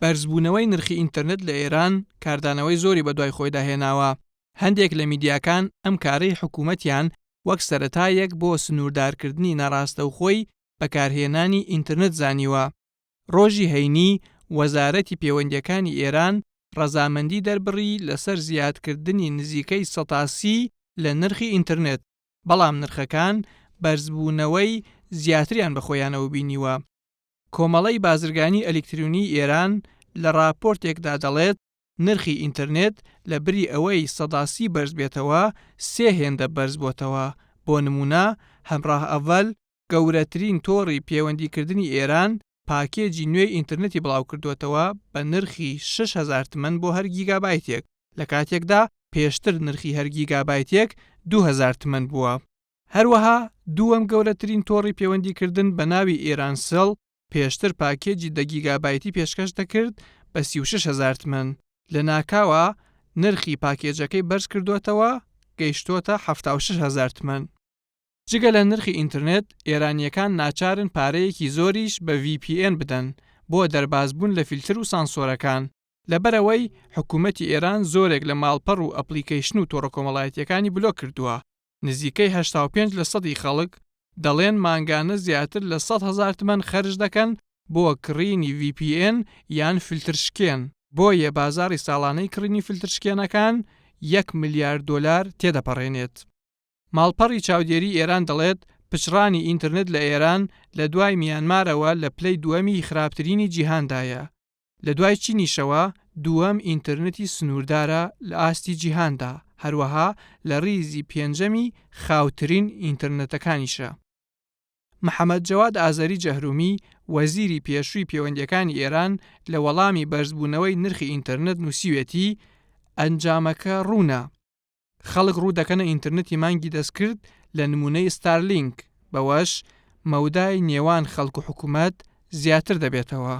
بەرزبوونەوەی نرخی ئینتەرنێت لە ئێران کاردانەوەی زۆری بەدوای خۆی داهێناوە. هەندێک لە میدیاکان ئەم کارەی حکوومەتیان وەک سەرەتایەک بۆ سنووردارکردنی نەڕاستەوخۆی بەکارهێنانی ئینتەرنێت زانیوە. ڕۆژی هەینی وەزارەتی پەیوەندیەکانی ئێران ڕەزامەندی دەربڕی لەسەر زیادکردنی نزیکەی 180 لە نرخی ئینتەرنێت، بەڵام نرخەکان بەرزبوونەوەی زیاتریان بە خۆیانەوە بینیوە. کۆمەڵەی بازرگانی ئەلکترۆنی ئێران لە راپۆرتێکدا دەڵێت نرخی ئینتەرنێت لە بری ئەوەی 180 بەرز بێتەوە 3 هێندە بەرز بۆتەوە. بۆ نمونە هەمڕاه ئەڤەل گەورەترین تۆڕی پەیوەندیکردنی ئێران پاکێجی نوێی ئینتەرنێتی بڵاو کردوێتەوە بە نرخی 6,000 تمەن بۆ هەر گیگابایتێک، لە کاتێکدا پێشتر نرخی هەر گیگابایتێک 2,000 تمەن بووە. هەروەها دووەم گەورەترین تۆڕی پەیوەندیکردن بە ناوی ئێرانسەڵ پێشتر پاکێجی 10 گیگابایتی پێشکەش دەکرد بە 36,000 تمەن. لە ناکاوە نرخی پاکێجەکەی بەرز کردوێتەوە گەیشتۆتە 76,000 تمەن. جگە لە نرخی ئینتەرنێت ئێرانیەکان ناچارن پارەیەکی زۆریش بە VPN بدەن بۆ دەربازبوون لە فیلتر و سانسۆرەکان. لەبەرەوەی حکوومەتی ئێران زۆرێک لە ماڵپەڕ و ئەپلیکیشن و تۆڕە کۆمەڵایەتیەکانی بلۆک کردووە. نزیکەی 85% خەڵک دەڵێن مانگانە زیاتر لە 100,000 تمەن خەرج دەکەن بۆ کڕینی VPN یان فیلترشکێن. بۆیە بازاڕی ساڵانەی کڕینی فیلترشکێنەکان 1 ملیار دۆلار تێدەپەڕێنێت. ماڵپەڕی چاودێری ئێران دەڵێت پچڕانی ئینتەرنێت لە ئێران لە دوای میانمارەوە لە پلەی دووەمی خراپترینی جیهاندایە. لە دوای چینیشەوە دووەم ئینتەرنێتی سنووردارە لە ئاستی جیهاندا، هەروەها لە ڕیزی پێنجەمی خاوترین ئینتەرنێتەکانیشە. محەممەد جەواد ئازەری جەهرومی وەزیری پێشووی پەیوەندیەکانی ئێران لە وەڵامی بەرزبوونەوەی نرخی ئینتەرنێت نووسیوێتی ئەنجامەکە ڕوونە. خەڵک ڕوو دەکەنە ئینتەرنێتی مانگی دەستکرد لە نمونەی ستارلینک، بەوەش مەودای نێوان خەڵک و حکوومەت زیاتر دەبێتەوە.